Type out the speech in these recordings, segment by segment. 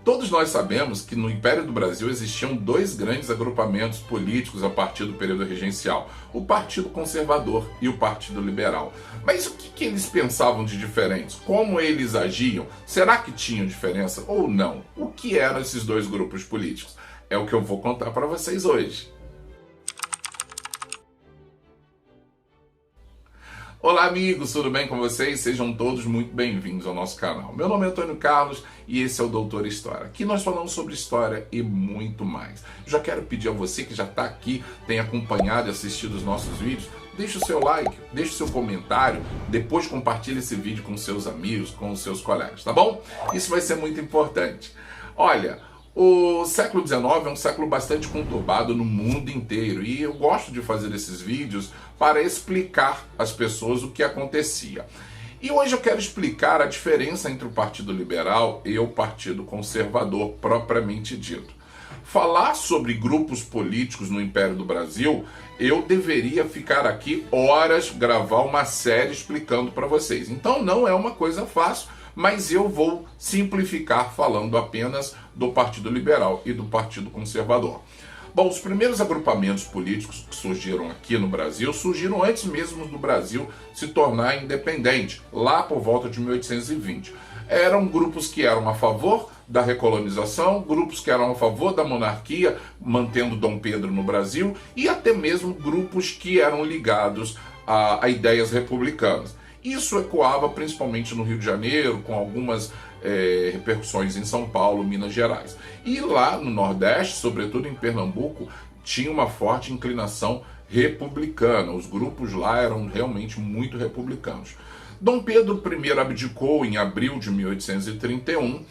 Todos nós sabemos que no Império do Brasil existiam dois grandes agrupamentos políticos a partir do período regencial, o Partido Conservador e o Partido Liberal. Mas o que eles pensavam de diferentes? Como eles agiam? Será que tinham diferença ou não? O que eram esses dois grupos políticos? É o que eu vou contar para vocês hoje. Olá amigos, tudo bem com vocês? Sejam todos muito bem-vindos ao nosso canal. Meu nome é Antônio Carlos e esse é o Doutor História. Aqui nós falamos sobre história e muito mais. Já quero pedir a você que já está aqui, tem acompanhado e assistido os nossos vídeos, deixe o seu like, deixe o seu comentário, depois compartilhe esse vídeo com seus amigos, com os seus colegas, tá bom? Isso vai ser muito importante. Olha, o século XIX é um século bastante conturbado no mundo inteiro e eu gosto de fazer esses vídeos para explicar às pessoas o que acontecia. E hoje eu quero explicar a diferença entre o Partido Liberal e o Partido Conservador propriamente dito. Falar sobre grupos políticos no Império do Brasil, eu deveria ficar aqui horas, gravar uma série explicando para vocês. Então não é uma coisa fácil, mas eu vou simplificar falando apenas do Partido Liberal e do Partido Conservador. Bom, os primeiros agrupamentos políticos que surgiram aqui no Brasil surgiram antes mesmo do Brasil se tornar independente, lá por volta de 1820. Eram grupos que eram a favor da recolonização, grupos que eram a favor da monarquia, mantendo Dom Pedro no Brasil, e até mesmo grupos que eram ligados a ideias republicanas. Isso ecoava principalmente no Rio de Janeiro, com algumas repercussões em São Paulo, Minas Gerais. E lá no Nordeste, sobretudo em Pernambuco, tinha uma forte inclinação republicana. Os grupos lá eram realmente muito republicanos. Dom Pedro I abdicou em abril de 1831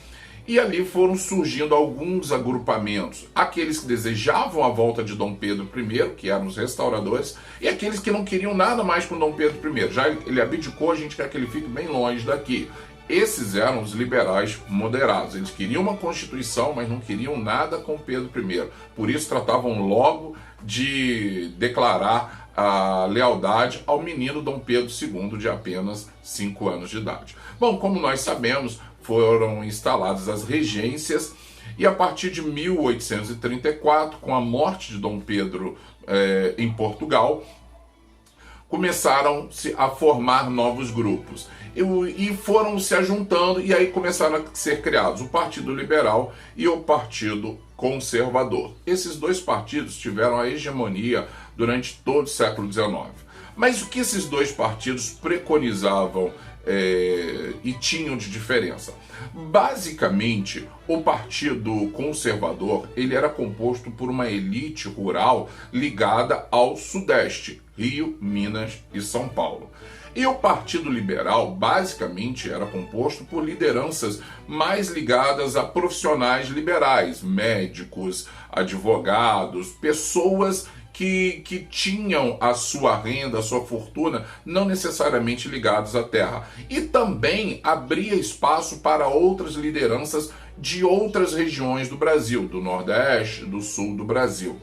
e ali foram surgindo alguns agrupamentos. Aqueles que desejavam a volta de Dom Pedro I, que eram os restauradores, e aqueles que não queriam nada mais com Dom Pedro I. Já ele abdicou, a gente quer que ele fique bem longe daqui. Esses eram os liberais moderados. Eles queriam uma constituição, mas não queriam nada com Pedro I. Por isso tratavam logo de declarar a lealdade ao menino Dom Pedro II, de apenas 5 anos de idade. Bom, como nós sabemos, foram instaladas as regências e a partir de 1834, com a morte de Dom Pedro em Portugal, começaram-se a formar novos grupos e foram se ajuntando e aí começaram a ser criados o Partido Liberal e o Partido Conservador. Esses dois partidos tiveram a hegemonia durante todo o século XIX. Mas o que esses dois partidos preconizavam e tinham de diferença? Basicamente, o Partido Conservador ele era composto por uma elite rural ligada ao Sudeste, Rio, Minas e São Paulo. E o Partido Liberal, basicamente, era composto por lideranças mais ligadas a profissionais liberais, médicos, advogados, pessoas que tinham a sua renda, a sua fortuna, não necessariamente ligados à terra. E também abria espaço para outras lideranças de outras regiões do Brasil, do Nordeste, do Sul do Brasil.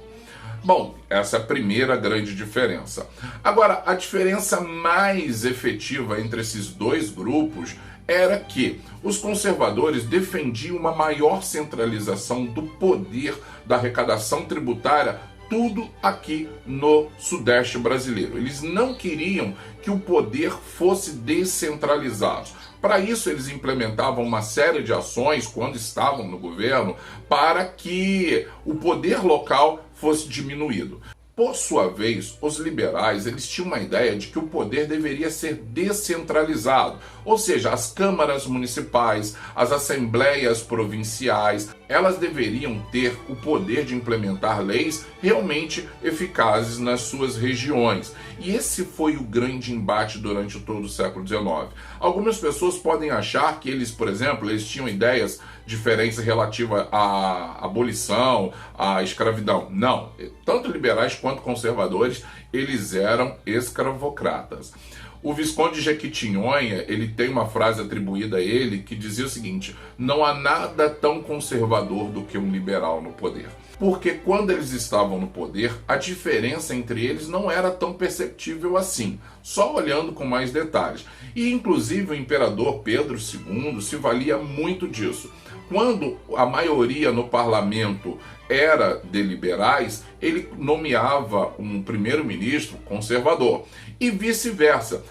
Bom, essa é a primeira grande diferença. Agora, a diferença mais efetiva entre esses dois grupos era que os conservadores defendiam uma maior centralização do poder da arrecadação tributária, tudo aqui no Sudeste brasileiro. Eles não queriam que o poder fosse descentralizado. Para isso, eles implementavam uma série de ações, quando estavam no governo, para que o poder local fosse diminuído. Por sua vez, os liberais eles tinham uma ideia de que o poder deveria ser descentralizado, ou seja, as câmaras municipais, as assembleias provinciais, elas deveriam ter o poder de implementar leis realmente eficazes nas suas regiões. E esse foi o grande embate durante todo o século XIX. Algumas pessoas podem achar que eles, por exemplo, eles tinham ideias diferentes relativas à abolição, à escravidão. Não, tanto liberais quanto conservadores, eles eram escravocratas. O Visconde de Jequitinhonha, ele tem uma frase atribuída a ele que dizia o seguinte: não há nada tão conservador do que um liberal no poder. Porque quando eles estavam no poder, a diferença entre eles não era tão perceptível assim, só olhando com mais detalhes. E inclusive o imperador Pedro II se valia muito disso. quando a maioria no parlamento era de liberais, ele nomeava um primeiro-ministro conservador e vice-versa.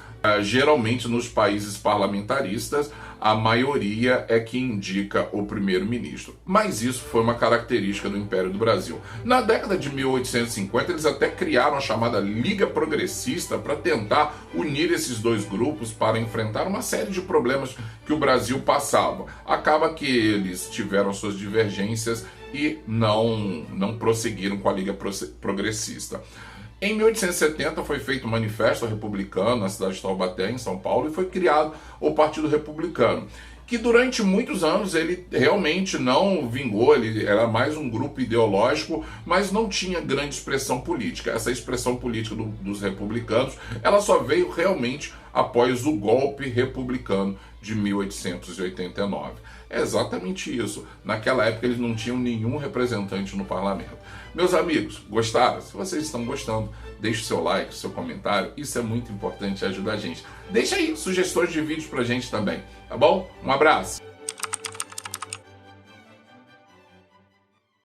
Geralmente nos países parlamentaristas, a maioria é que indica o primeiro-ministro. Mas isso foi uma característica do Império do Brasil. Na década de 1850, eles até criaram a chamada Liga Progressista para tentar unir esses dois grupos para enfrentar uma série de problemas que o Brasil passava. Acaba que eles tiveram suas divergências e não prosseguiram com a Liga Progressista. Em 1870 foi feito um manifesto republicano na cidade de Taubaté, em São Paulo, e foi criado o Partido Republicano, que durante muitos anos ele realmente não vingou, ele era mais um grupo ideológico, mas não tinha grande expressão política. Essa expressão política dos republicanos, ela só veio realmente após o golpe republicano de 1889. É exatamente isso. Naquela época eles não tinham nenhum representante no parlamento. Meus amigos, gostaram? Se vocês estão gostando, deixe o seu like, o seu comentário. Isso é muito importante e ajuda a gente. Deixa aí sugestões de vídeos pra gente também, tá bom? Um abraço!